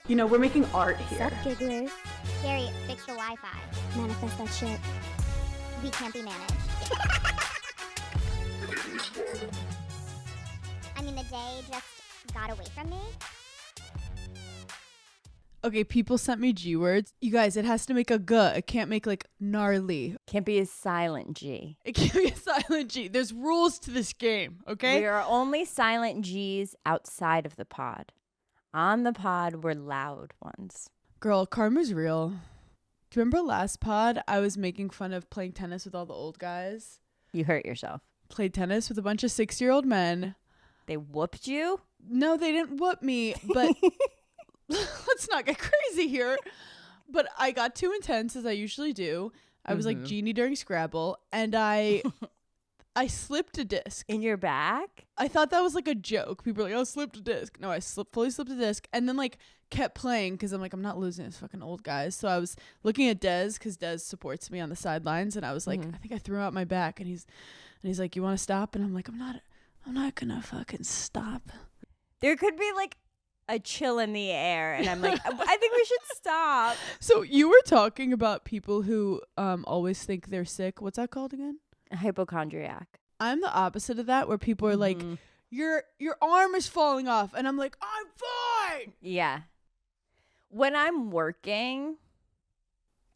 You know, we're making art here. Sup, gigglers? Gary, fix the Wi-Fi. Manifest that shit. We can't be managed. I mean, the day just got away from me. Okay, people sent me G words. You guys, it has to make a G. It can't make like gnarly. Can't be a silent G. It can't be a silent G. There's rules to this game, okay? We are only silent G's outside of the pod. On the pod, we're loud ones. Girl, karma's real. Do you remember last pod? I was making fun of playing tennis with all the old guys. You hurt yourself. Played tennis with a bunch of 6-year-old men. They whooped you? No, they didn't whoop me, but let's not get crazy here. But I got too intense, as I usually do. I was like Genie during Scrabble, and I slipped a disc. In your back? I thought that was like a joke. People were like, oh, slipped a disc. No, I fully slipped a disc, and then like kept playing because I'm like, I'm not losing this fucking old guys. So I was looking at Dez because Dez supports me on the sidelines, and I was like, I think I threw out my back, and he's like, you want to stop? And I'm like, I'm not gonna fucking stop. There could be like a chill in the air, and I'm like, I think we should stop. So you were talking about people who always think they're sick. What's that called again? Hypochondriac. I'm the opposite of that, where people are like, your arm is falling off, and I'm like, I'm fine. Yeah. When I'm working,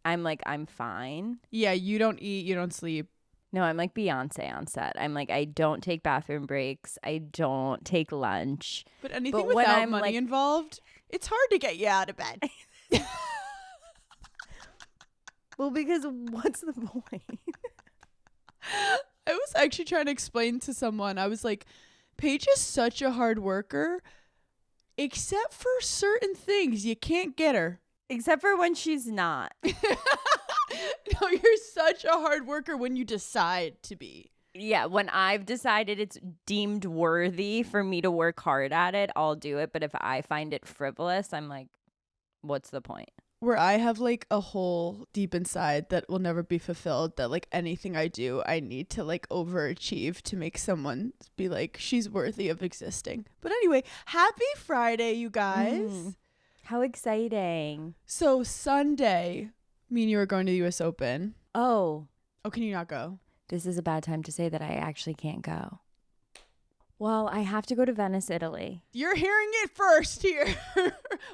I'm like, I'm fine. Yeah, you don't eat, you don't sleep. No, I'm like Beyonce on set. I'm like, I don't take bathroom breaks. I don't take lunch. But anything without money involved, it's hard to get you out of bed. Well, because what's the point? I was actually trying to explain to someone. I was like, Paige is such a hard worker, except for certain things. You can't get her. Except for when she's not. No, you're such a hard worker when you decide to be. Yeah, when I've decided it's deemed worthy for me to work hard at it, I'll do it. But if I find it frivolous, I'm like, what's the point? Where I have like a hole deep inside that will never be fulfilled, that like anything I do, I need to like overachieve to make someone be like, she's worthy of existing. But anyway, happy Friday, you guys. How exciting. So Sunday, me and you are going to the US Open. Oh, can you not go? this is a bad time to say that I actually can't go. Well, I have to go to Venice, Italy. You're hearing it first here.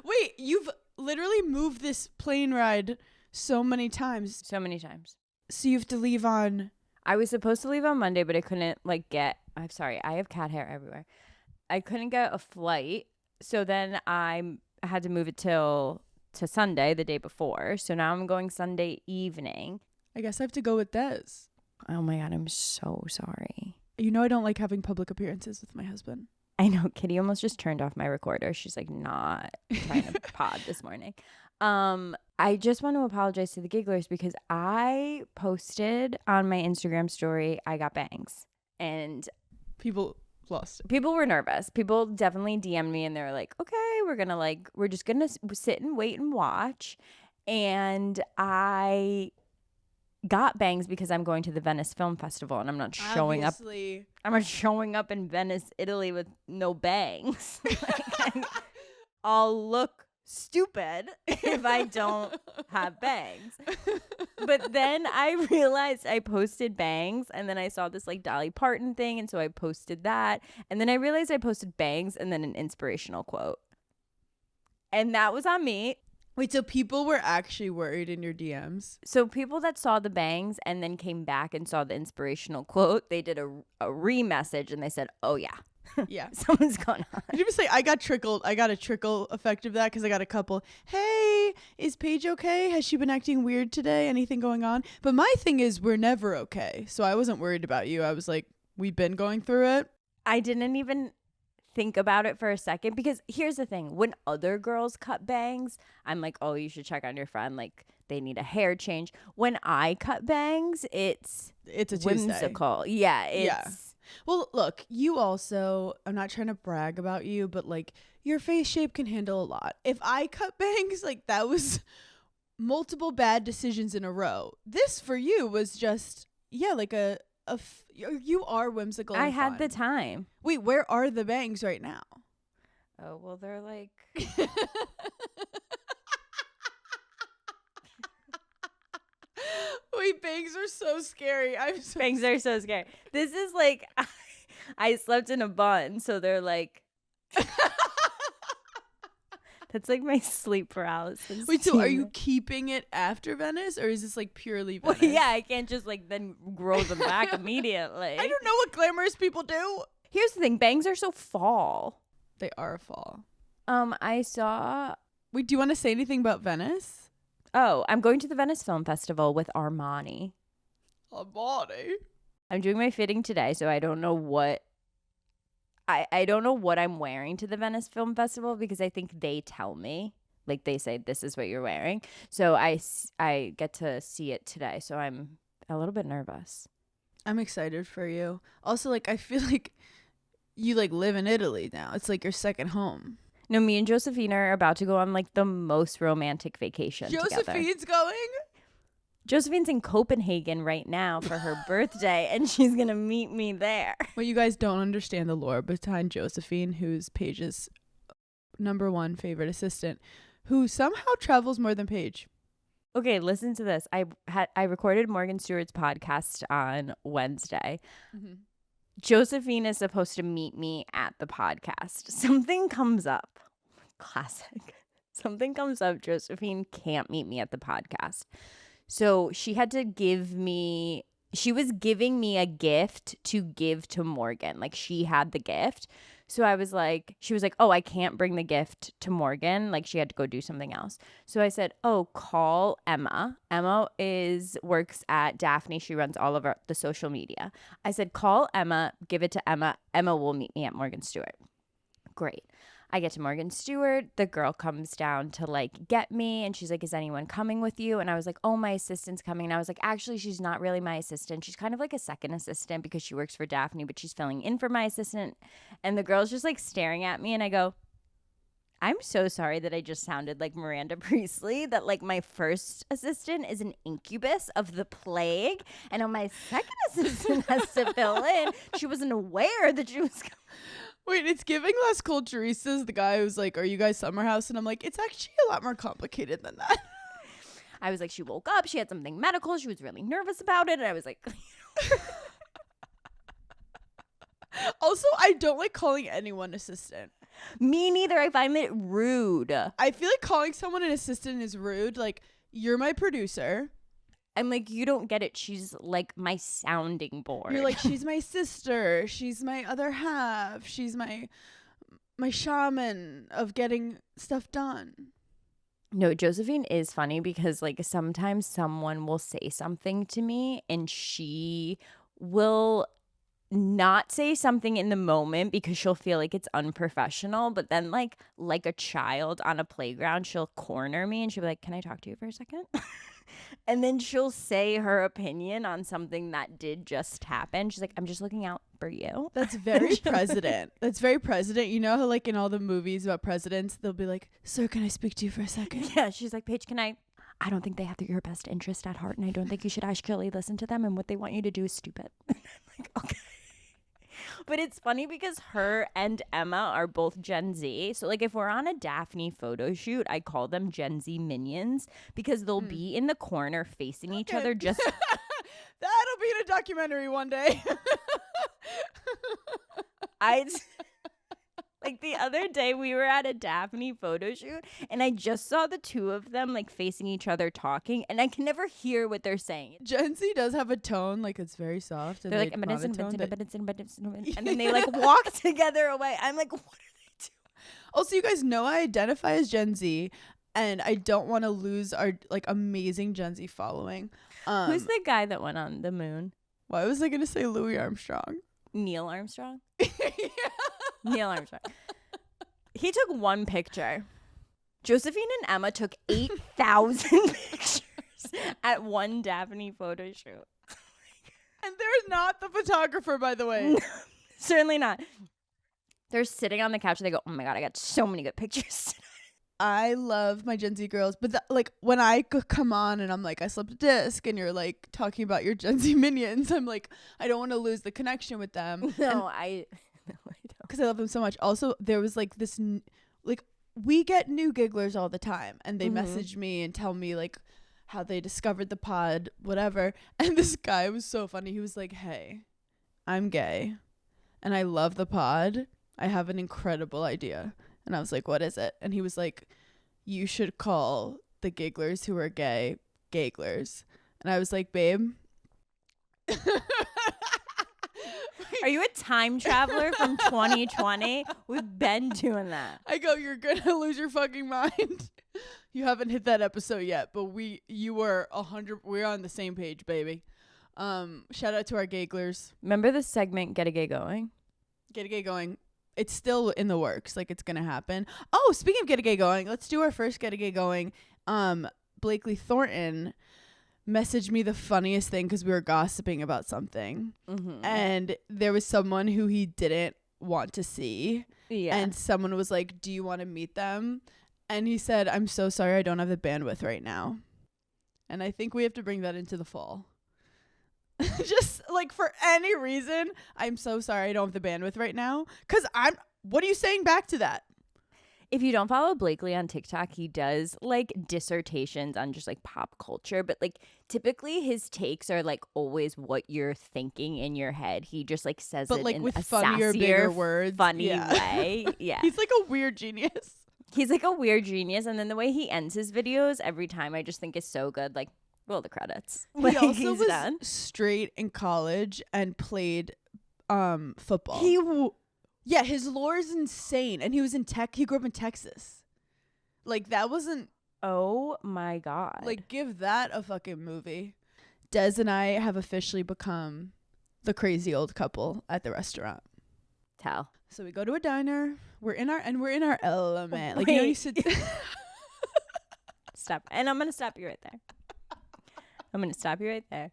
Wait, you've literally moved this plane ride so many times. So many times. So you have to leave on... I was supposed to leave on Monday, but I couldn't I'm sorry, I have cat hair everywhere. I couldn't get a flight. So then I had to move it to Sunday, the day before. So now I'm going Sunday evening. I guess I have to go with Des. Oh my God, I'm so sorry. You know I don't like having public appearances with my husband. I know, Kitty almost just turned off my recorder. She's like not trying to pod this morning. I just want to apologize to the gigglers because I posted on my Instagram story I got bangs. And people lost it. People were nervous. People definitely DM'd me and they were like, okay, we're just going to sit and wait and watch. And I got bangs because I'm going to the Venice Film Festival and I'm not showing up. I'm not showing up in Venice, Italy with no bangs. I'll look stupid if I don't have bangs. But then I realized I posted bangs and then I saw this like Dolly Parton thing and so I posted that. And then I realized I posted bangs and then an inspirational quote. And that was on me. Wait, so people were actually worried in your DMs? So people that saw the bangs and then came back and saw the inspirational quote, they did a re-message and they said, oh yeah. Yeah. Something's going on. Did you ever say I got a trickle effect of that because I got a couple, hey, is Paige okay? Has she been acting weird today? Anything going on? But my thing is we're never okay. So I wasn't worried about you. I was like, we've been going through it. I didn't even think about it for a second because here's the thing. When other girls cut bangs, I'm like, oh, you should check on your friend. Like they need a hair change. When I cut bangs, it's a Tuesday. Whimsical. Yeah. Well, look, you also, I'm not trying to brag about you, but like your face shape can handle a lot. If I cut bangs, like that was multiple bad decisions in a row. This for you was just, like you are whimsical. I and had fun. the time. Wait, where are the bangs right now? Oh, well, they're like are so scary. Bangs are so scary. This is like I slept in a bun, so they're like that's like my sleep paralysis. Wait, so are you keeping it after Venice, or is this like purely Venice? Well, yeah, I can't just like then grow them back immediately. I don't know what glamorous people do. Here's the thing, bangs are so fall. They are fall. I saw. Wait, do you want to say anything about Venice? Oh, I'm going to the Venice Film Festival with Armani. Armani. I'm doing my fitting today, so I don't know what. I don't know what I'm wearing to the Venice Film Festival because I think they tell me. Like they say, this is what you're wearing. So I get to see it today. So I'm a little bit nervous. I'm excited for you. Also, like, I feel like you like live in Italy now. It's like your second home. No, me and Josephine are about to go on like the most romantic vacation together. Josephine's going? Josephine's in Copenhagen right now for her birthday, and she's going to meet me there. Well, you guys don't understand the lore behind Josephine, who's Paige's #1 favorite assistant, who somehow travels more than Paige. Okay, listen to this. I recorded Morgan Stewart's podcast on Wednesday. Mm-hmm. Josephine is supposed to meet me at the podcast. Something comes up. Classic. Something comes up. Josephine can't meet me at the podcast. So she had to she was giving me a gift to give to Morgan. Like she had the gift. So she was like, oh, I can't bring the gift to Morgan. Like she had to go do something else. So I said, oh, call Emma. Emma works at Daphne. She runs all of the social media. I said, call Emma, give it to Emma. Emma will meet me at Morgan Stewart. Great. I get to Morgan Stewart. The girl comes down to like get me and she's like, is anyone coming with you? And I was like, oh, my assistant's coming. And I was like, actually, she's not really my assistant. She's kind of like a second assistant because she works for Daphne, but she's filling in for my assistant. And the girl's just like staring at me and I go, I'm so sorry that I just sounded like Miranda Priestley, that like my first assistant is an incubus of the plague. And now my second assistant has to fill in. She wasn't aware that she was coming. Wait, it's giving Las Culturistas, the guy who's like, are you guys Summer House? And I'm like, it's actually a lot more complicated than that. I was like, she woke up. She had something medical. She was really nervous about it. And I was like. Also, I don't like calling anyone assistant. Me neither. I find it rude. I feel like calling someone an assistant is rude. Like, you're my producer. I'm like, you don't get it. She's like my sounding board. You're like, she's my sister. She's my other half. She's my shaman of getting stuff done. No, Josephine is funny because like sometimes someone will say something to me and she will not say something in the moment because she'll feel like it's unprofessional, but then like a child on a playground, she'll corner me and she'll be like, can I talk to you for a second? And then she'll say her opinion on something that did just happen. She's like, I'm just looking out for you. That's very president. That's very president. You know how like in all the movies about presidents, they'll be like, sir, can I speak to you for a second? Yeah, she's like, Paige, I don't think they have your best interest at heart, and I don't think you should actually listen to them, and what they want you to do is stupid. I'm like, okay. But it's funny because her and Emma are both Gen Z. So like if we're on a Daphne photo shoot, I call them Gen Z minions because they'll be in the corner facing each other just That'll be in a documentary one day. Like the other day we were at a Daphne photo shoot and I just saw the two of them like facing each other talking and I can never hear what they're saying. Gen Z does have a tone, like it's very soft. And they're like, and then they like walk together away. I'm like, what are they doing? Also, you guys know I identify as Gen Z and I don't want to lose our like amazing Gen Z following. Who's the guy that went on the moon? Why was I going to say Louis Armstrong? Neil Armstrong? Yeah. Neil Armstrong. He took one picture. Josephine and Emma took 8,000 pictures at one Daphne photo shoot. And they're not the photographer, by the way. No, certainly not. They're sitting on the couch and they go, oh my God, I got so many good pictures today. I love my Gen Z girls, but like when I come on and I'm like, I slept a disc and you're like talking about your Gen Z minions, I'm like, I don't want to lose the connection with them. No, I don't. Because I love them so much. Also, there was like this, like we get new gigglers all the time and they message me and tell me like how they discovered the pod, whatever. And this guy was so funny. He was like, hey, I'm gay and I love the pod. I have an incredible idea. And I was like, what is it? And he was like, you should call the gigglers who are gay gigglers. And I was like, babe. Are you a time traveler from 2020? We've been doing that. I go, you're gonna lose your fucking mind. You haven't hit that episode yet, but you were 100. We're on the same page, baby. Shout out to our gigglers. Remember the segment Get a Gay Going? Get a Gay Going. It's still in the works. Like, it's gonna happen. Oh, speaking of Get a Gay Going, let's do our first Get a Gay Going. Blakely Thornton messaged me the funniest thing because we were gossiping about something. Mm-hmm. And there was someone who he didn't want to see. Yeah. And someone was like, do you want to meet them? And he said, I'm so sorry, I don't have the bandwidth right now. And I think we have to bring that into the fall. Just like for any reason, I'm so sorry, I don't have the bandwidth right now. Because what are you saying back to that? If you don't follow Blakely on TikTok, he does like dissertations on just like pop culture, but like typically his takes are like always what you're thinking in your head. He just like says but it like in with a funnier, sassier, bigger words, funny way. Yeah, he's like a weird genius. He's like a weird genius, and then the way he ends his videos every time, I just think is so good. Like, roll the credits. He also was straight in college and played football. Yeah, his lore is insane. And he was he grew up in Texas. Like, that wasn't... Oh, my God. Like, give that a fucking movie. Des and I have officially become the crazy old couple at the restaurant. Tell. So we go to a diner. We're in our element. Like, Wait. you know, you sit... Stop. And I'm going to stop you right there.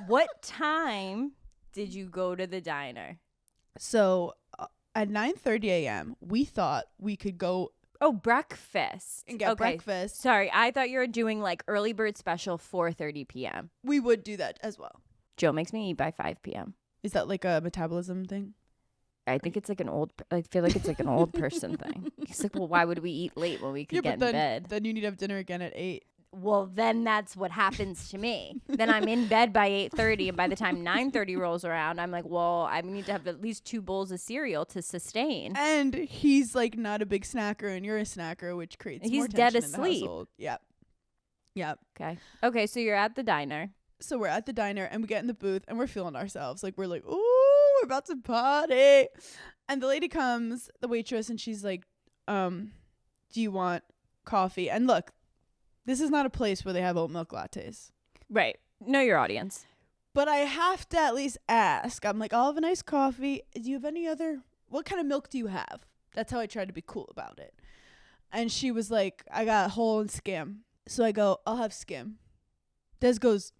What time did you go to the diner? So at 9:30 a.m., we thought we could go. Oh, breakfast. And get breakfast. Sorry, I thought you were doing like early bird special 4:30 p.m. We would do that as well. Joe makes me eat by 5 p.m. Is that like a metabolism thing? I think it's like I feel like it's like an old person thing. He's like, well, why would we eat late when we could get in bed? Then you need to have dinner again at 8. Well, then that's what happens to me. Then I'm in bed by 8:30, and by the time 9:30 rolls around, I'm like, well, I need to have at least 2 bowls of cereal to sustain. And he's like not a big snacker, and you're a snacker, which creates more tension dead in the asleep. household. Yep. Okay, so you're at the diner. So we're at the diner, and we get in the booth, and we're feeling ourselves. Like, we're like, ooh, we're about to party. And the lady comes, the waitress, and she's like, do you want coffee? And look, this is not a place where they have oat milk lattes. Right. Know your audience. But I have to at least ask. I'm like, I'll have a nice coffee. Do you have any other? What kind of milk do you have? That's how I tried to be cool about it. And she was like, I got whole and skim. So I go, I'll have skim. Des goes,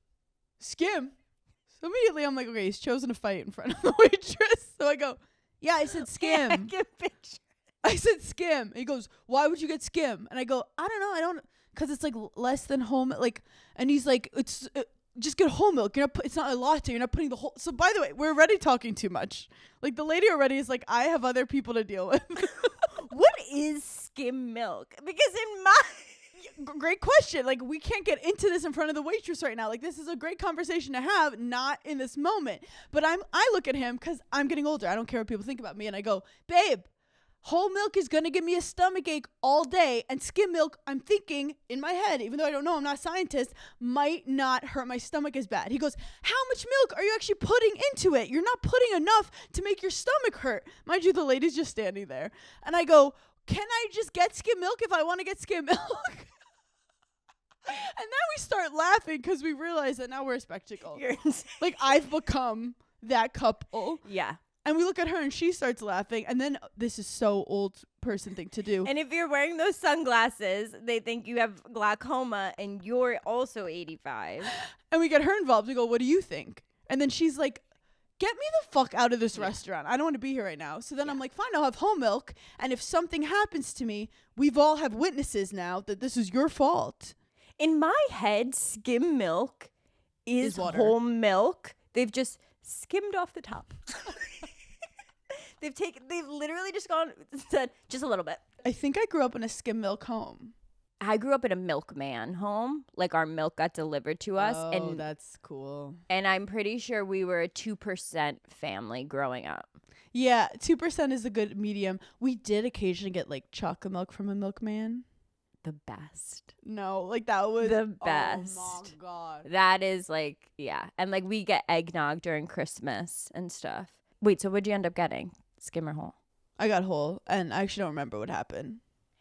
skim? So immediately I'm like, okay, he's chosen a fight in front of the waitress. So I go, yeah, I said skim. I can picture. I said skim. And he goes, why would you get skim? And I go, I don't know. Because it's like less than whole milk. Like, and he's like, it's just get whole milk. It's not a latte. You're not putting the whole. So by the way, we're already talking too much. Like, the lady already is like, I have other people to deal with. What is skim milk? Because in my great question. Like, we can't get into this in front of the waitress right now. Like, this is a great conversation to have, not in this moment. But I look at him because I'm getting older. I don't care what people think about me. And I go, babe, whole milk is going to give me a stomach ache all day, and skim milk, I'm thinking in my head, even though I don't know, I'm not a scientist, might not hurt my stomach as bad. He goes, how much milk are you actually putting into it? You're not putting enough to make your stomach hurt. Mind you, the lady's just standing there. And I go, can I just get skim milk if I want to get skim milk? And then we start laughing because we realize that now we're a spectacle. You're insane. Like, I've become that couple. Yeah. And we look at her and she starts laughing. And then this is so old person thing to do. And if you're wearing those sunglasses, they think you have glaucoma and you're also 85. And we get her involved. We go, what do you think? And then she's like, get me the fuck out of this restaurant. I don't want to be here right now. So then I'm like, fine, I'll have whole milk. And if something happens to me, we've all have witnesses now that this is your fault. In my head, skim milk is water. Whole milk. They've just skimmed off the top. They've literally just said just a little bit. I think I grew up in a skim milk home. I grew up in a milkman home. Like our milk got delivered to us. Oh, that's cool. And I'm pretty sure we were a 2% family growing up. Yeah, 2% is a good medium. We did occasionally get like chocolate milk from a milkman. The best. No, like that was The best. Oh my god. That is like, yeah. And like we get eggnog during Christmas and stuff. Wait, so what'd you end up getting? Skim or whole? I got whole, and I actually don't remember what happened.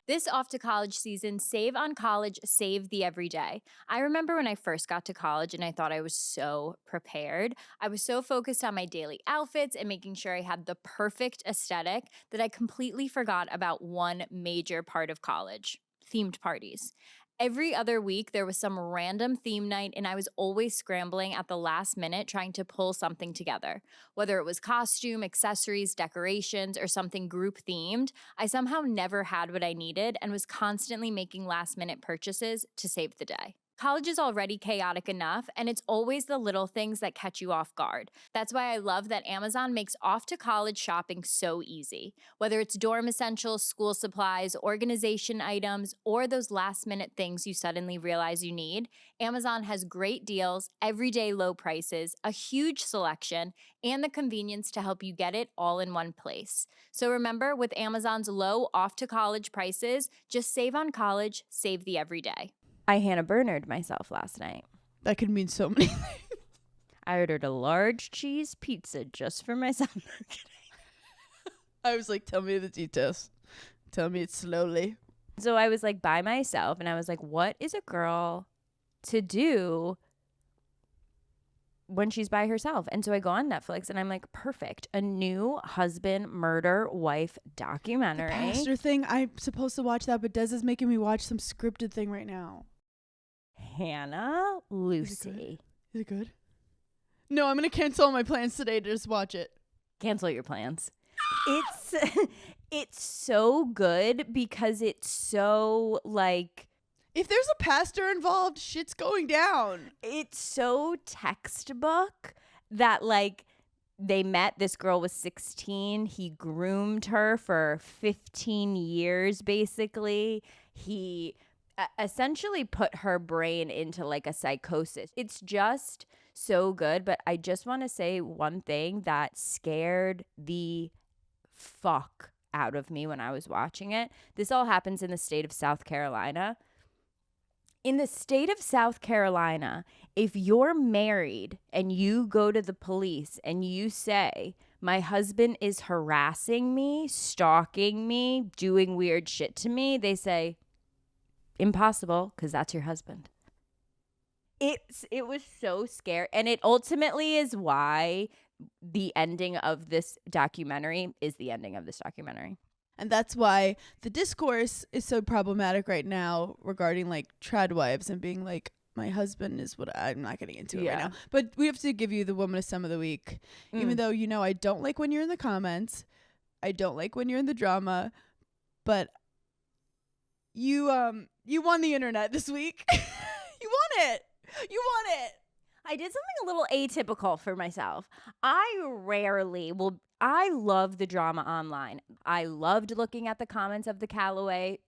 This off to college season, save on college, save the everyday. I remember when I first got to college and I thought I was so prepared. I was so focused on my daily outfits and making sure I had the perfect aesthetic that I completely forgot about one major part of college: themed parties. Every other week, there was some random theme night, and I was always scrambling at the last minute trying to pull something together. Whether it was costume, accessories, decorations, or something group themed, I somehow never had what I needed and was constantly making last minute purchases to save the day. College is already chaotic enough, and it's always the little things that catch you off guard. That's why I love that Amazon makes off to college shopping so easy. Whether it's dorm essentials, school supplies, organization items, or those last minute things you suddenly realize you need, Amazon has great deals, everyday low prices, a huge selection, and the convenience to help you get it all in one place. So remember, with Amazon's low off to college prices, just save on college, save the everyday. I Hannah Bernard myself last night. That could mean so many things. I ordered a large cheese pizza just for myself. No, I'm kidding. I was like, tell me the details. Tell me it slowly. So I was like by myself and I was like, what is a girl to do when she's by herself? And so I go on Netflix and I'm like, perfect. A new husband, murder, wife documentary. The pastor thing, I'm supposed to watch that, but Des is making me watch some scripted thing right now. Hannah Lucy. Is it good? No, I'm going to cancel all my plans today to just watch it. Cancel your plans. It's so good because it's so like, if there's a pastor involved, shit's going down. it's so textbook that like they met. This girl was 16. He groomed her for 15 years, basically. He essentially put her brain into like a psychosis. It's just so good. But I just want to say one thing that scared the fuck out of me when I was watching it. This all happens in the state of South Carolina. In the state of South Carolina, if you're married and you go to the police and you say, my husband is harassing me, stalking me, doing weird shit to me, they say, impossible, because that's your husband. It was so scary. And it ultimately is why the ending of this documentary is the ending of this documentary. And that's why the discourse is so problematic right now regarding like trad wives and being like, my husband is what I'm not getting into it right now. But we have to give you the woman of some of the week. Even though, you know, I don't like when you're in the comments. I don't like when you're in the drama. But you won the internet this week. You won it. You won it. I did something a little atypical for myself. I love the drama online. I loved looking at the comments of the Callaway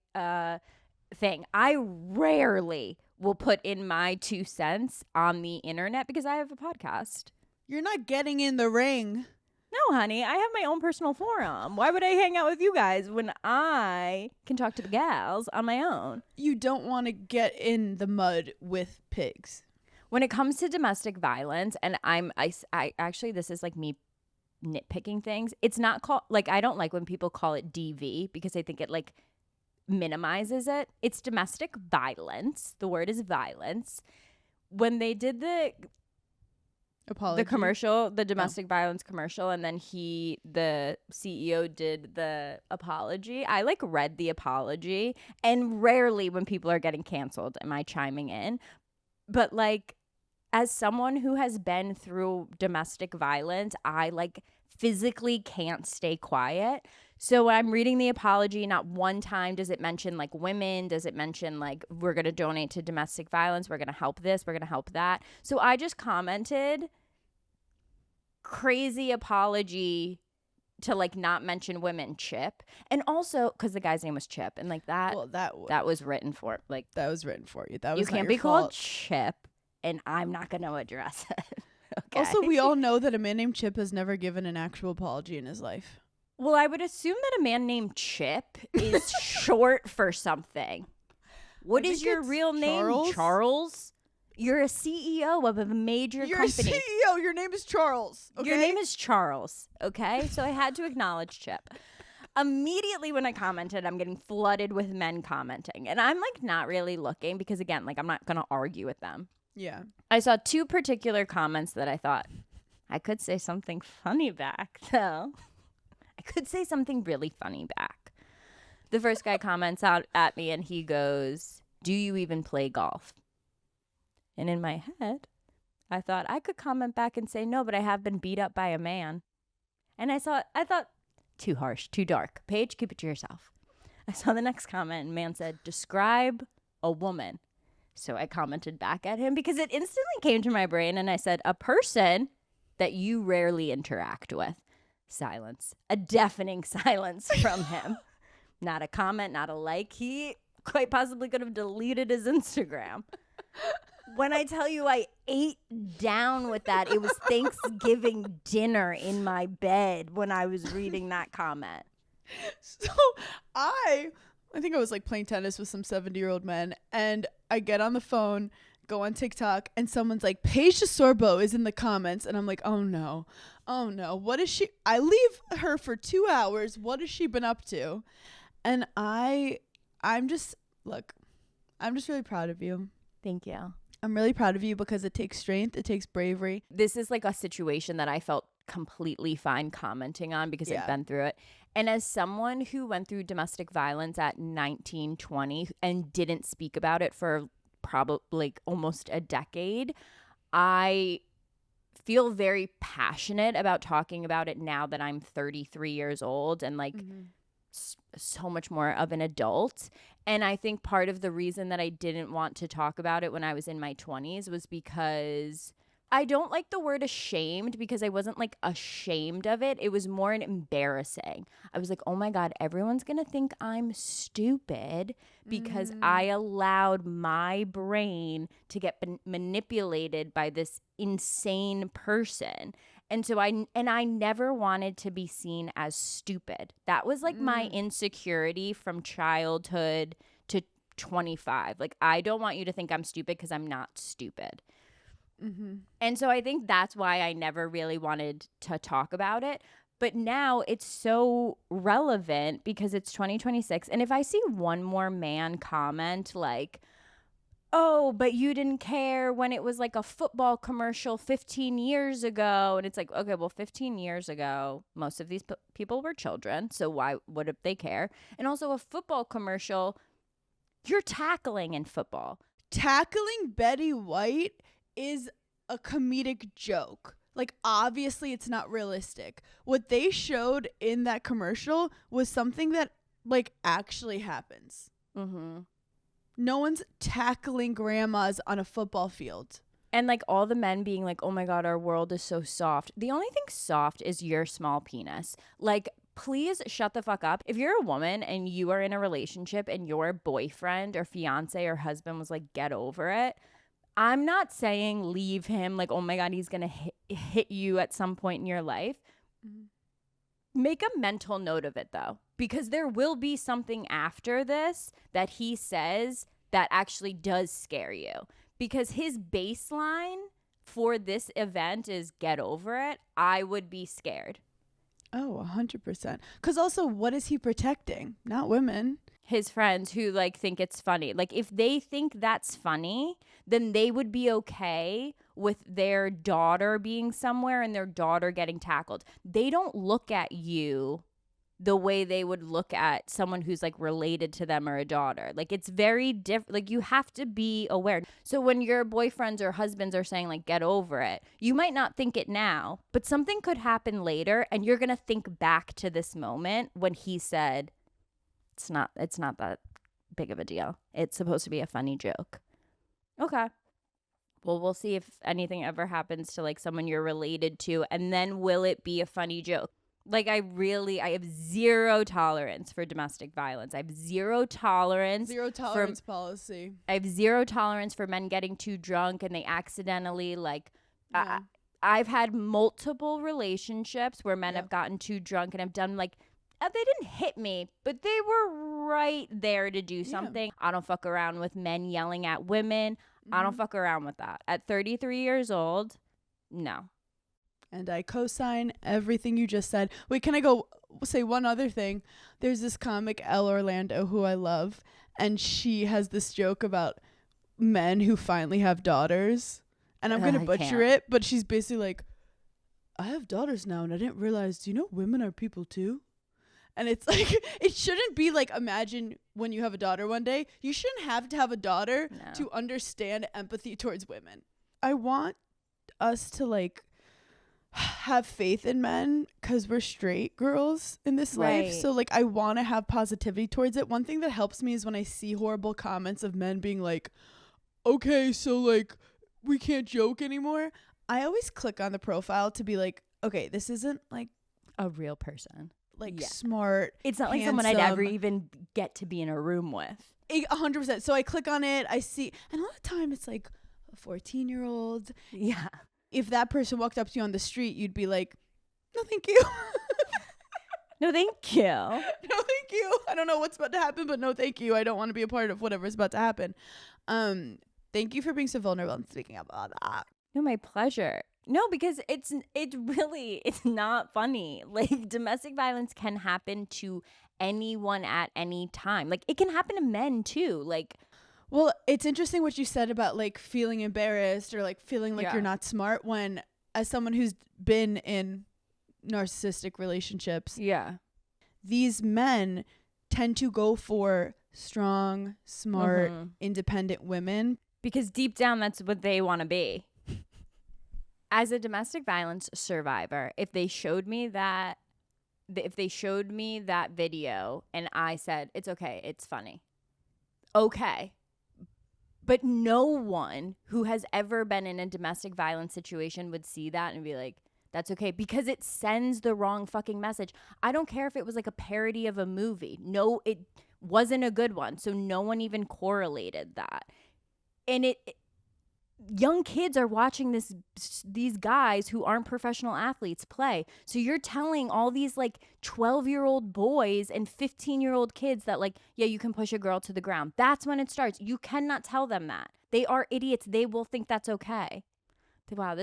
thing. I rarely will put in my 2 cents on the internet because I have a podcast. You're not getting in the ring. No, honey, I have my own personal forum. Why would I hang out with you guys when I can talk to the gals on my own? You don't want to get in the mud with pigs. When it comes to domestic violence, and I actually, this is like me nitpicking things. It's not called, like, I don't like when people call it DV because I think it like minimizes it. It's domestic violence. The word is violence. When they did the commercial, the domestic violence commercial, and then the CEO did the apology, I like read the apology, and rarely when people are getting canceled am I chiming in. But like, as someone who has been through domestic violence, I like physically can't stay quiet. So when I'm reading the apology, not one time does it mention like women, does it mention like we're going to donate to domestic violence, we're going to help this, we're going to help that. So I just commented, crazy apology to like not mention women, Chip. And also because the guy's name was Chip, and like that Well, that was written for, like, that was written for you. That you was not can't your be called fault. Chip, and I'm not going to address it. Okay. Also, we all know that a man named Chip has never given an actual apology in his life. Well, I would assume that a man named Chip is short for something. What I is think your it's real name, Charles. Charles? You're a CEO of a major You're company. a CEO. Your name is Charles. Okay? Your name is Charles, okay? So I had to acknowledge Chip. Immediately when I commented, I'm getting flooded with men commenting. And I'm like not really looking because, again, like I'm not going to argue with them. Yeah. I saw two particular comments that I thought I could say something funny back, though. I could say something really funny back. The first guy comments out at me and he goes, "Do you even play golf?" And in my head, I thought I could comment back and say, "No, but I have been beat up by a man." And I thought, too harsh, too dark. Paige, keep it to yourself. I saw the next comment and man said, "Describe a woman." So I commented back at him because it instantly came to my brain and I said, "A person that you rarely interact with." Silence. A deafening silence from him. Not a comment, not a like. He quite possibly could have deleted his Instagram. When I tell you I ate down with that, it was Thanksgiving dinner in my bed when I was reading that comment. So I think I was like playing tennis with some 70-year-old men, and I get on the phone, go on TikTok, and someone's like, "Paige Sorbo is in the comments," and I'm like, oh no, what is she? I leave her for 2 hours. What has she been up to? And I'm just really proud of you. Thank you. I'm really proud of you because it takes strength, it takes bravery. This is like a situation that I felt completely fine commenting on because I've been through it. And as someone who went through domestic violence at 19, 20 and didn't speak about it for probably like almost a decade, I feel very passionate about talking about it now that I'm 33 years old and like so much more of an adult. And I think part of the reason that I didn't want to talk about it when I was in my 20s was because I don't like the word ashamed, because I wasn't like ashamed of it. It was more an embarrassing. I was like, oh my God, everyone's going to think I'm stupid because I allowed my brain to get manipulated by this insane person. And so I never wanted to be seen as stupid. That was like my insecurity from childhood to 25. Like, I don't want you to think I'm stupid because I'm not stupid. And so I think that's why I never really wanted to talk about it. But now it's so relevant because it's 2026. And if I see one more man comment like, "Oh, but you didn't care when it was like a football commercial 15 years ago." And it's like, okay, well, 15 years ago, most of these people were children. So why would they care? And also a football commercial, you're tackling in football. Tackling Betty White is a comedic joke. Like, obviously it's not realistic. What they showed in that commercial was something that like actually happens. No one's tackling grandmas on a football field. And like all the men being like, "Oh my God, our world is so soft." The only thing soft is your small penis. Like, please shut the fuck up. If you're a woman and you are in a relationship and your boyfriend or fiance or husband was like, "Get over it," I'm not saying leave him. Like, oh my God, he's going to hit you at some point in your life. Make a mental note of it, though, because there will be something after this that he says that actually does scare you. Because his baseline for this event is "get over it." I would be scared. Oh, 100%. Because also, what is he protecting? Not women. His friends who like think it's funny. Like, if they think that's funny, then they would be okay with their daughter being somewhere and their daughter getting tackled. They don't look at you the way they would look at someone who's like related to them or a daughter. Like, it's very different. Like, you have to be aware. So when your boyfriends or husbands are saying like, "Get over it," you might not think it now, but something could happen later and you're going to think back to this moment when he said, it's not that big of a deal. It's supposed to be a funny joke. Okay. Well, we'll see if anything ever happens to like someone you're related to, and then will it be a funny joke? Like, I have zero tolerance for domestic violence. I have zero tolerance. Zero tolerance policy. I have zero tolerance for men getting too drunk and they accidentally, like, Yeah. I've had multiple relationships where men Yep. have gotten too drunk and have done, like, they didn't hit me, but they were right there to do something. I don't fuck around with men yelling at women. I don't fuck around with that. At 33 years old, no. And I co-sign everything you just said. Wait, can I go say one other thing? There's this comic, Elle Orlando, who I love, and she has this joke about men who finally have daughters. And I'm going to I butcher can't. it, but she's basically like, I have daughters now, and I didn't realize, do you know women are people too? And it's like, it shouldn't be like, imagine when you have a daughter one day. You shouldn't have to have a daughter No. to understand empathy towards women. I want us to like have faith in men because we're straight girls in this life. Right. So like I want to have positivity towards it. One thing that helps me is when I see horrible comments of men being like, okay, so like we can't joke anymore. I always click on the profile to be like, okay, this isn't like A real person. like Yeah. smart. It's not like someone I'd ever handsome. even get to be in a room with. 100%. So I click on it, I see, and a lot of time it's like a 14-year-old. Yeah. If that person walked up to you on the street, you'd be like, no, thank you. No, thank you. No, thank you. I don't know what's about to happen, but no, thank you. I don't want to be a part of whatever's about to happen. Thank you for being so vulnerable and speaking up about that. No, my pleasure. No, because it's not funny. Like, domestic violence can happen to anyone at any time. Like, it can happen to men too. Like, Well, it's interesting what you said about like feeling embarrassed or like feeling like Yeah. you're not smart when, as someone who's been in narcissistic relationships, yeah. these men tend to go for strong, smart, Mhm. independent women. Because deep down, that's what they want to be. As a domestic violence survivor, if they showed me that video and I said, it's okay, it's funny. Okay. But no one who has ever been in a domestic violence situation would see that and be like, that's okay, because it sends the wrong fucking message. I don't care if it was like a parody of a movie. No, it wasn't a good one. So no one even correlated that. And young kids are watching these guys who aren't professional athletes play. So you're telling all these like 12-year-old boys and 15-year-old kids that like, yeah, you can push a girl to the ground. That's when it starts. You cannot tell them that. They are idiots. They will think that's okay. Wow,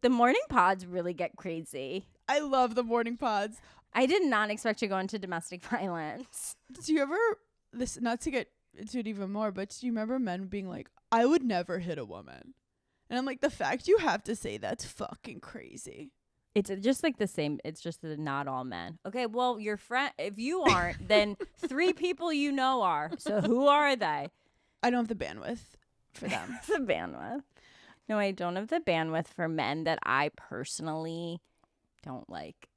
the morning pods really get crazy. I love the morning pods. I did not expect to go into domestic violence. Do you ever, this, not to get into it even more, but do you remember men being like, I would never hit a woman? And I'm like, the fact you have to say that's fucking crazy. It's just like the same. It's just that not all men. Okay, well, your friend, if you aren't, then 3 people you know are. So who are they? I don't have the bandwidth for them. The bandwidth. No, I don't have the bandwidth for men that I personally don't like.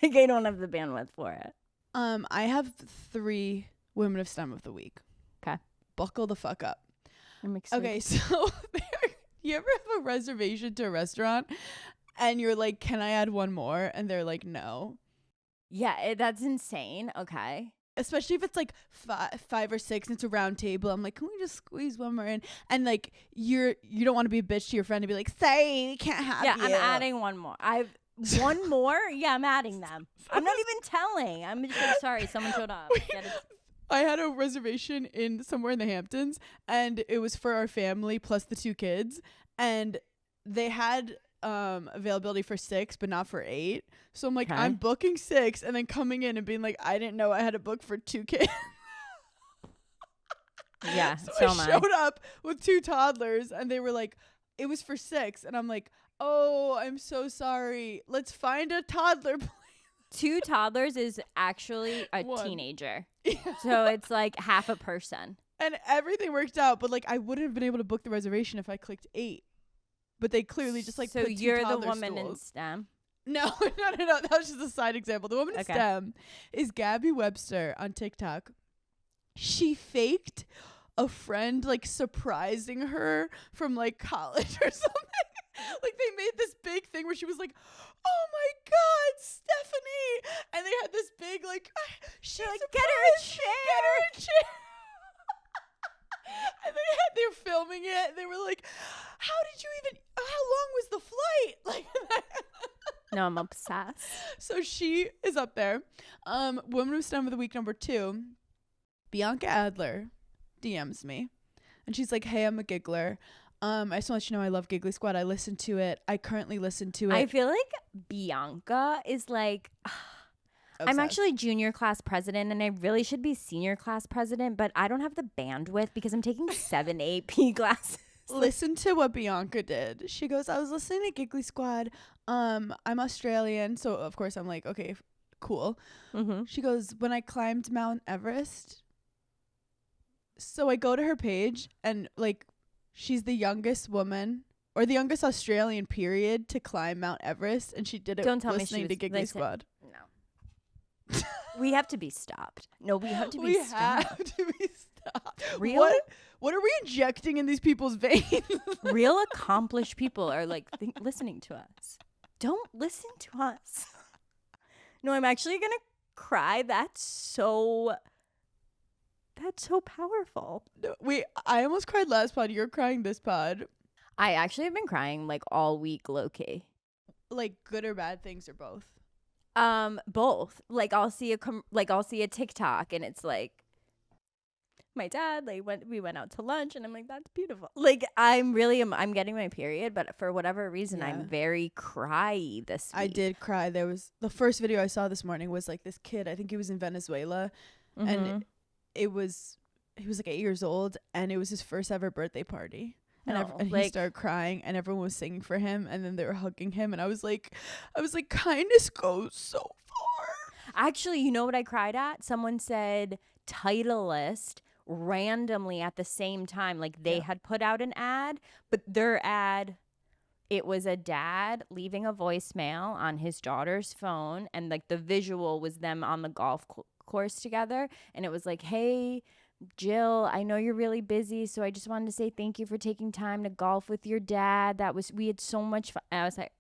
Like, I don't have the bandwidth for it. I have 3 women of STEM of the week. 'Kay. Buckle the fuck up. I'm excited. Okay, so you ever have a reservation to a restaurant and you're like, can I add one more? And they're like, no. Yeah, that's insane. Okay. Especially if it's like 5 or 6 and it's a round table. I'm like, can we just squeeze one more in? And like you don't want to be a bitch to your friend and be like, sorry, we can't have Yeah, you. I'm adding one more. One more? Yeah, I'm adding them. I'm not even telling. I'm just like, sorry, someone showed up. Get it. I had a reservation in somewhere in the Hamptons, and it was for our family plus the 2 kids, and they had availability for 6 but not for 8. So I'm like, Okay. I'm booking 6 and then coming in and being like, I didn't know I had to book for 2 kids. Yeah, So so I am I. showed up with 2 toddlers and they were like, it was for 6, and I'm like, oh, I'm so sorry, let's find a toddler. 2 toddlers is actually a 1. teenager. Yeah. So it's like half a person. And everything worked out, but like I wouldn't have been able to book the reservation if I clicked 8. But they clearly just like so put 2 you're the toddler woman in stools. STEM. No, no. That was just a side example. The woman in Okay. STEM is Gabby Webster on TikTok. She faked a friend like surprising her from like college or something. Like they made this big thing where she was like, "Oh my God, Stephanie!" And they had this big like, she's like, get her a surprised me, get her a chair. And they were filming it. They were like, "How long was the flight?" Like, No, I'm obsessed. so she is up there. Woman of STEM of the week number 2, Bianca Adler DMs me, and she's like, "Hey, I'm a giggler. I just want to let you know I love Giggly Squad. I listen to it. I currently listen to it." I feel like Bianca is like, I'm Obsessed. actually junior class president and I really should be senior class president, but I don't have the bandwidth because I'm taking 7 AP classes. Listen to what Bianca did. She goes, "I was listening to Giggly Squad. I'm Australian, so of course I'm like, okay, cool." Mm-hmm. She goes, "When I climbed Mount Everest," so I go to her page and like, she's the youngest woman or the youngest Australian period to climb Mount Everest, and she did it Don't tell me she listening to was- Giggly listen. Squad. No. We have to be stopped. No, we have to be We stopped. have to be stopped. Real- What are we injecting in these people's veins? Real accomplished people are like listening to us. Don't listen to us. No, I'm actually gonna cry. That's so powerful. No, wait, I almost cried last pod. You're crying this pod. I actually have been crying like all week, low key. Like good or bad things or both? Both. Like I'll see a TikTok and it's like my dad we went out to lunch and I'm like, that's beautiful. Like I'm getting my period, but for whatever reason Yeah. I'm very cryy this week. I did cry. There was the first video I saw this morning was like this kid. I think he was in Venezuela, and he was like 8 years old, and it was his first ever birthday party. And, No, and he like- started crying, and everyone was singing for him, and then they were hugging him, and I was like, kindness goes so far. Actually, you know what I cried at? Someone said Titleist randomly at the same time. Like they had put out an ad, but their ad, it was a dad leaving a voicemail on his daughter's phone, and like the visual was them on the golf course together, and it was like, "Hey, Jill, I know you're really busy, so I just wanted to say thank you for taking time to golf with your dad. We had so much fun." And I was like,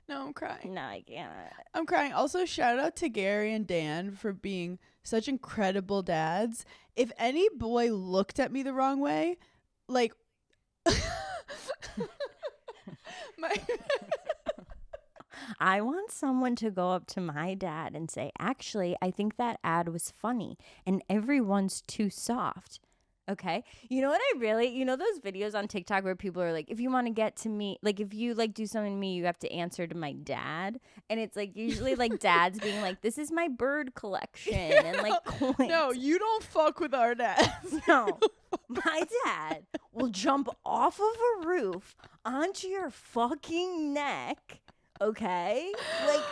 No, I'm crying. "No, I can't." I'm crying. Also, shout out to Gary and Dan for being such incredible dads. If any boy looked at me the wrong way, like my I want someone to go up to my dad and say, "Actually, I think that ad was funny and everyone's too soft." Okay? You know what those videos on TikTok where people are like, "If you want to get to me, like if you like do something to me, you have to answer to my dad." And it's like usually like dads being like, "This is my bird collection," and like coins. no, you don't fuck with our dads. No. My dad will jump off of a roof onto your fucking neck. Okay? Like,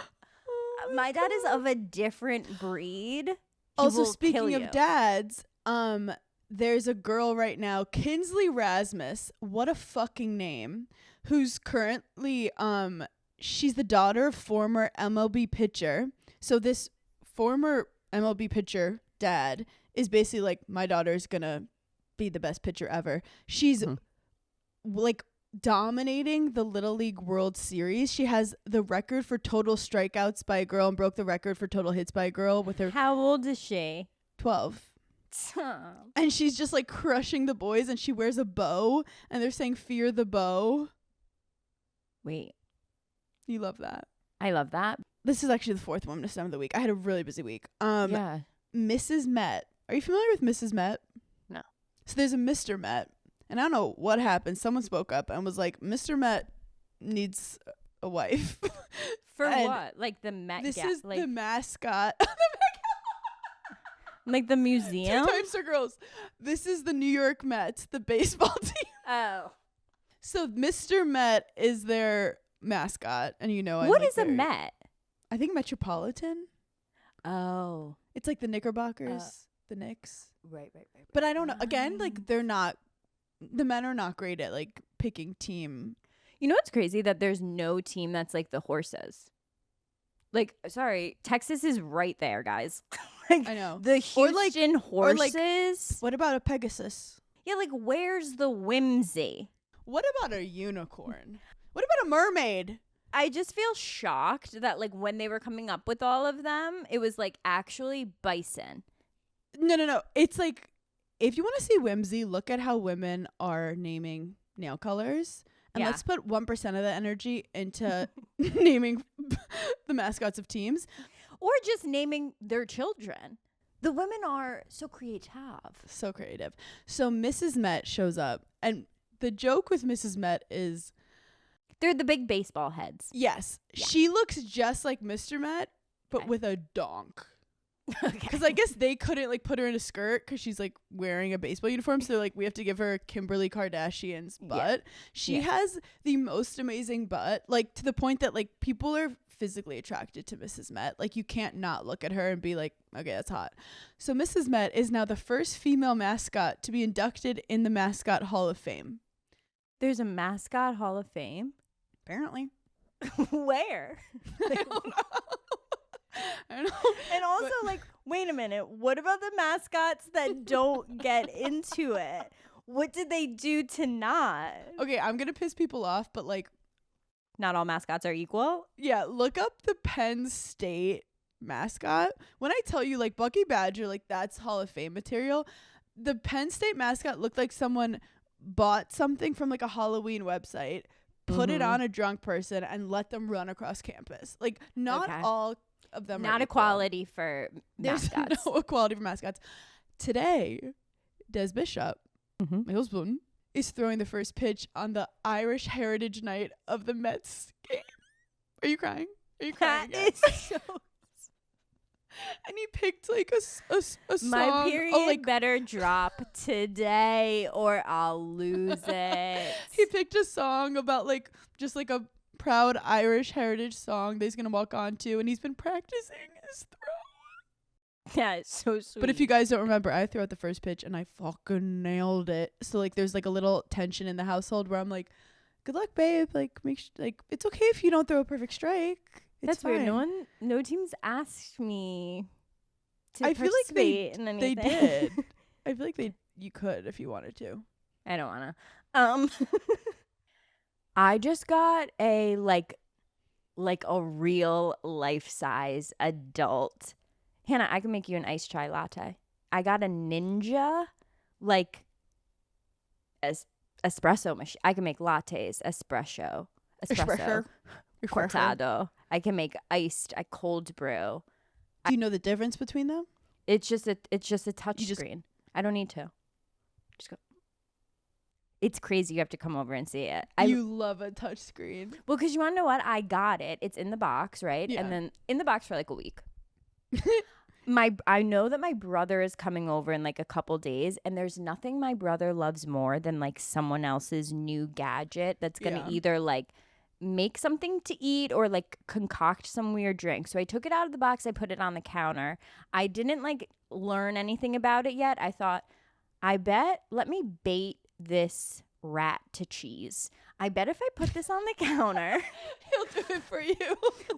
my dad is of a different breed. He Also, will speaking kill of you. dads, there's a girl right now, Kinsley Rasmus, what a fucking name, who's currently she's the daughter of former MLB pitcher. So this former MLB pitcher dad is basically like, my daughter's gonna be the best pitcher ever. She's like dominating the Little League World Series. She has the record for total strikeouts by a girl and broke the record for total hits by a girl with her How old is she? 12. And she's just like crushing the boys, and she wears a bow, and they're saying "fear the bow." Wait, You love that. I love that. This is actually the fourth woman to STEM of the week. I had a really busy week. Yeah. Mrs. Met. Are you familiar with Mrs. Met? No. So there's a Mr. Met, and I don't know what happened. Someone spoke up and was like, "Mr. Met needs a wife." For And what? Like the Met This Ga- is like, the mascot. like the museum? Two types of girls. This is the New York Mets, the baseball team. Oh. So Mr. Met is their mascot, and I What like is a their- Met? I think Metropolitan. Oh. It's like the Knickerbockers, the Knicks. Right. But I don't know. Again, like the men are not great at like picking team. You know what's crazy? That there's no team that's like the horses. Like, sorry, Texas is right there, guys. Like, I know. the Or like- Houston or like- horses. What about a Pegasus? Yeah, like, where's the whimsy? What about a unicorn? What about a mermaid? I just feel shocked that like when they were coming up with all of them, it was like actually bison. No. It's like, if you want to see whimsy, look at how women are naming nail colors. And Yeah. let's put 1% of the energy into naming the mascots of teams. Or just naming their children. The women are so creative. So creative. So Mrs. Met shows up. And the joke with Mrs. Met is, They're the big baseball heads. yes, Yeah. she looks just like Mr. Met, but Okay. with a donk. Okay. Because I guess they couldn't like put her in a skirt because she's like wearing a baseball uniform. So they're like, we have to give her Kimberly Kardashian's butt. She has the most amazing butt, like to the point that like people are physically attracted to Mrs. Met. Like you can't not look at her and be like, okay, that's hot. So Mrs. Met is now the first female mascot to be inducted in the Mascot Hall of Fame. There's a mascot Hall of Fame. Apparently. Where? I don't know. I don't know. And also, like, wait a minute. What about the mascots that don't get into it? What did they do to not? Okay, I'm going to piss people off, but like, Not all mascots are equal. yeah, look up the Penn State mascot. When I tell you, like, Bucky Badger, like, that's Hall of Fame material. The Penn State mascot looked like someone bought something from like a Halloween website, put it on a drunk person, and let them run across campus. Like, not Okay. all of them are Not equal. equality for There's mascots. no equality for mascots. Today, Des Bishop, Mhm. my husband, is throwing the first pitch on the Irish Heritage Night of the Mets game. Are you crying? Are you crying? That again? is so. And he picked like a song. My period Oh, like better drop today or I'll lose it. he picked a song about like just like a proud Irish heritage song that he's gonna walk on to, and he's been practicing his throw. Yeah, it's so sweet. But if you guys don't remember, I threw out the first pitch and I fucking nailed it. So like there's like a little tension in the household where I'm like, good luck, babe. Like like it's okay if you don't throw a perfect strike. It's That's weird. fine. No teams asked me to I feel like they participate in anything. did. I feel like you could if you wanted to. I don't wanna. I just got a like a real life size adult. Hannah, I can make you an iced chai latte. I got a Ninja like espresso machine. I can make lattes, espresso, cortado. I can make iced. I cold brew. Do you know the difference between them? It's just a touch You just- screen. I don't need to. Just go. It's crazy. You have to come over and see it. You love a touch screen. Well, because you want to know what? I got it. It's in the box, right? Yeah. And then in the box for like a week. I know that my brother is coming over in like a couple days, and there's nothing my brother loves more than like someone else's new gadget that's gonna Yeah. either like make something to eat or like concoct some weird drink. So I took it out of the box, I put it on the counter. I didn't like learn anything about it yet. I thought, let me bait this rat to cheese. I bet if I put this on the counter He'll do it for you.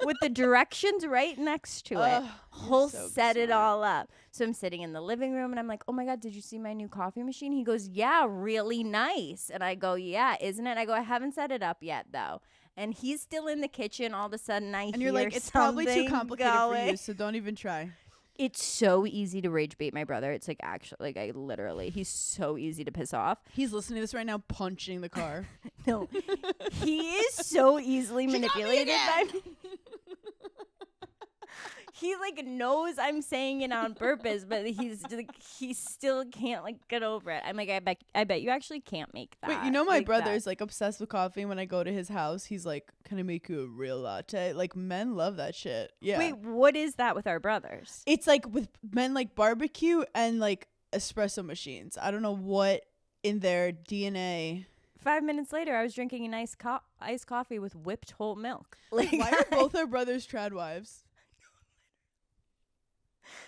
with the directions right next to it, Ugh, he'll so set it smart. all up. So I'm sitting in the living room and I'm like, oh my God, did you see my new coffee machine? He goes, yeah, really nice. And I go, yeah, isn't it? I go, I haven't set it up yet though. And he's still in the kitchen. All of a sudden I And hear you're like, it's probably too something complicated for you, going. so don't even try. It's so easy to rage bait my brother. It's like actually, like he's so easy to piss off. He's listening to this right now, punching the car. No, he is so easily manipulated by me. He like knows I'm saying it on purpose, but he still can't like get over it. I'm like, I bet you actually can't make that. Wait, you know my like brother that. is like obsessed with coffee. And when I go to his house, he's like, "Can I make you a real latte?" Like men love that shit. Yeah. Wait, what is that with our brothers? It's like with men like barbecue and like espresso machines. I don't know what in their DNA. 5 minutes later, I was drinking an iced coffee with whipped whole milk. Like, Why are both our brothers trad wives?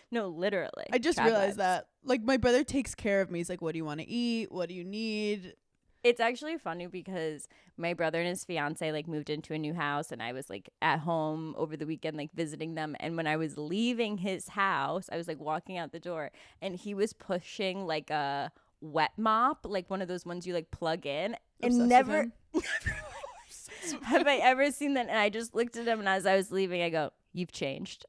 No, literally. I just Trad realized vibes. that. Like my brother takes care of me. He's like, "What do you want to eat? What do you need?" It's actually funny because my brother and his fiance like moved into a new house and I was like at home over the weekend like visiting them, and when I was leaving his house I was like walking out the door and he was pushing like a wet mop, like one of those ones you like plug in, Obsessed and with never him? Have I ever seen that? And I just looked at him, and as I was leaving, I go, "You've changed."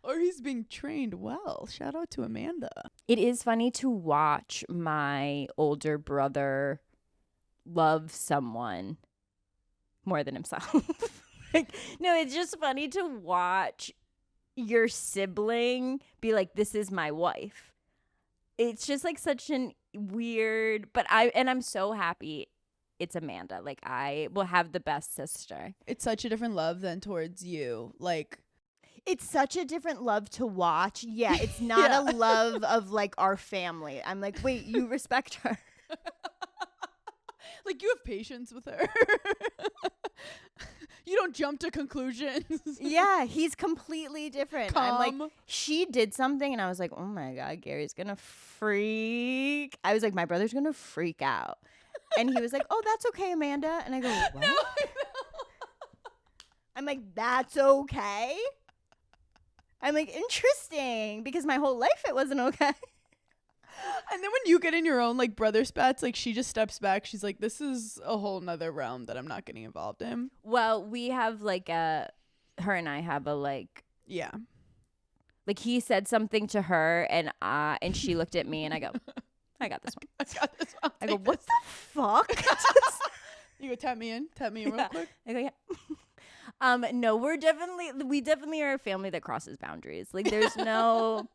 Or he's being trained well. Shout out to Amanda. It is funny to watch my older brother love someone more than himself. Like, no, it's just funny to watch your sibling be like, "This is my wife." It's just like such an weird, but I'm so happy it's Amanda. Like, I will have the best sister. It's such a different love than towards you. Like, It's such a different love to watch. Yeah, it's not a love of like our family. I'm like, wait, you respect her. like you have patience with her. You don't jump to conclusions. Yeah, he's completely different. I'm like, Calm. she did something, and I was like, oh my God, Gary's gonna freak. I was like, my brother's gonna freak out. And he was like, oh, that's okay, Amanda. And I go, what? No, I'm like, that's okay? I'm like, interesting, because my whole life it wasn't okay. And then when you get in your own like brother spats, like she just steps back. She's like, this is a whole nother realm that I'm not getting involved in. Well, we have like her and I have a like Yeah. he said something to her, and she looked at me, and I go, "I got this one." I got this. I'll I go, take "What this." the fuck?" You go tap me in real Yeah. quick. I go, "Yeah." No, we definitely are a family that crosses boundaries. Like, there's no,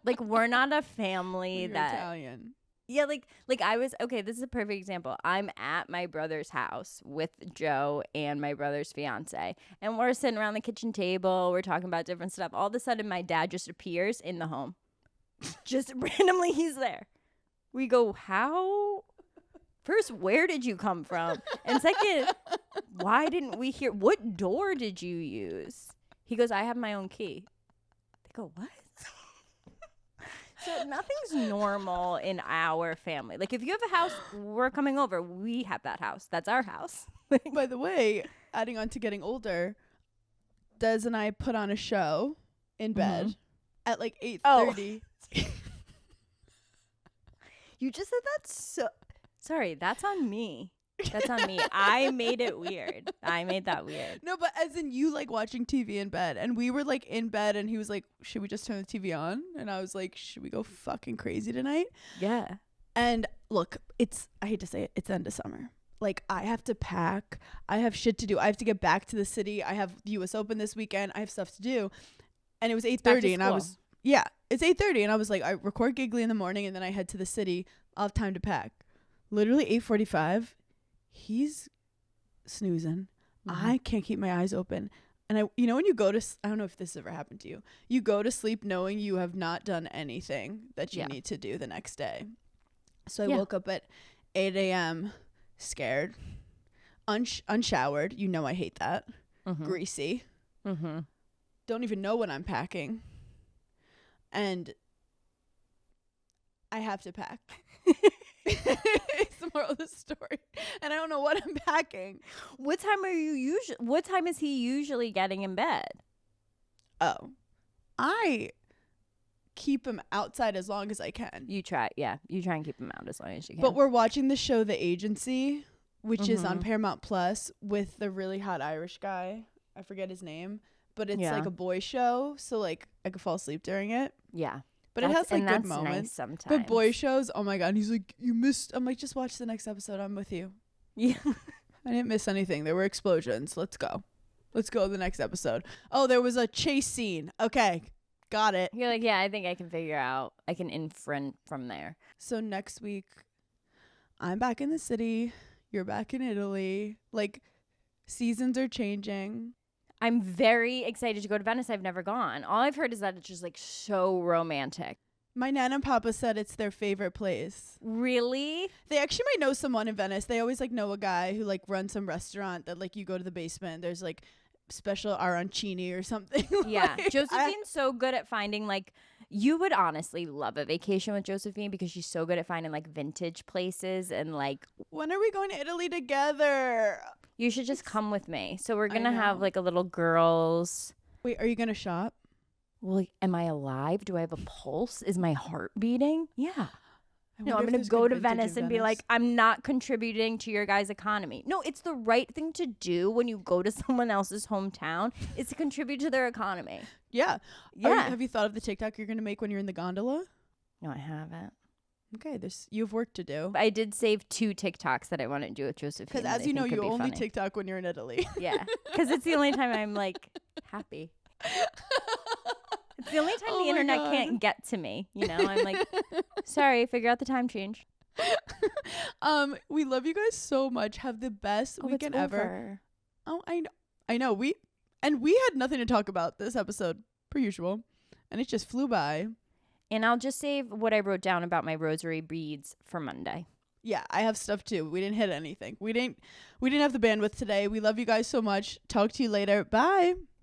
like, we're not a family You're that, Italian. yeah, like I was, okay, this is a perfect example. I'm at my brother's house with Joe and my brother's fiance, and we're sitting around the kitchen table. We're talking about different stuff. All of a sudden, my dad just appears in the home. Just randomly, he's there. We go, how? First, where did you come from? And second, why didn't we hear? What door did you use? He goes, I have my own key. They go, what? So nothing's normal in our family. Like, if you have a house, we're coming over. We have that house. That's our house. By the way, adding on to getting older, Des and I put on a show in bed at like 8:30. You just said that so. Sorry, that's on me. That's on me. I made it weird. I made that weird. No, but as in you like watching TV in bed, and we were like in bed, and he was like, should we just turn the TV on? And I was like, should we go fucking crazy tonight? Yeah. And look, I hate to say it, it's the end of summer. Like, I have to pack. I have shit to do. I have to get back to the city. I have the US Open this weekend. I have stuff to do. And it was 8:30, and I was, yeah, it's 8:30, and I was like, I record Giggling in the morning, and then I head to the city. I'll have time to pack. Literally 8:45, he's snoozing. I can't keep my eyes open. And you know, when you go to, I don't know if this ever happened to you. You go to sleep knowing you have not done anything that you need to do the next day. So I woke up at 8 a.m. scared, unshowered. You know I hate that. Greasy. Don't even know what I'm packing. And I have to pack. It's the moral of the story. And I don't know what I'm packing. What time is he usually getting in bed? Oh, I keep him outside as long as I can. You try and keep him out as long as you can. But we're watching the show The Agency, which is on Paramount Plus with the really hot Irish guy. I forget his name, but it's like a boy show, so like I could fall asleep during it. Yeah. But it has like good that's moments. nice sometimes. But boy shows, oh my god, and he's like, you missed. I'm like, just watch the next episode. I'm with you. Yeah. I didn't miss anything. There were explosions. Let's go to the next episode. Oh, there was a chase scene. Okay, got it. You're like, yeah, I think I can figure out. I can infer from there. So next week, I'm back in the city. You're back in Italy. Like, seasons are changing. I'm very excited to go to Venice. I've never gone. All I've heard is that it's just like so romantic. My Nana and Papa said it's their favorite place. Really? They actually might know someone in Venice. They always like know a guy who like runs some restaurant that like you go to the basement. There's like special arancini or something. Yeah. Like, Josephine's so good at finding like, you would honestly love a vacation with Josephine because she's so good at finding like vintage places and like. When are we going to Italy together? You should just come with me. So we're going to know. have like a little girls. Wait, are you going to shop? Well, like, am I alive? Do I have a pulse? Is my heart beating? Yeah. No, Wonder I'm if going there's to go good to vintage Venice in and be like, Venice. I'm not contributing to your guys' economy. No, it's the right thing to do when you go to someone else's hometown is to contribute to their economy. Yeah. Yeah. Have you thought of the TikTok you're gonna make when you're in the gondola? No, I haven't. Okay, you have work to do. But I did save 2 TikToks that I want to do with Josephine. Because that as I you know, think could you be only funny. TikTok when you're in Italy. Yeah, because it's the only time I'm like happy. It's the only time Oh the my internet God. can't get to me. You know, I'm like, sorry, figure out the time change. We love you guys so much. Have the best weekend ever. Over. Oh, I know. We had nothing to talk about this episode, per usual, and it just flew by. And I'll just save what I wrote down about my rosary beads for Monday. Yeah, I have stuff too. We didn't hit anything. We didn't have the bandwidth today. We love you guys so much. Talk to you later. Bye.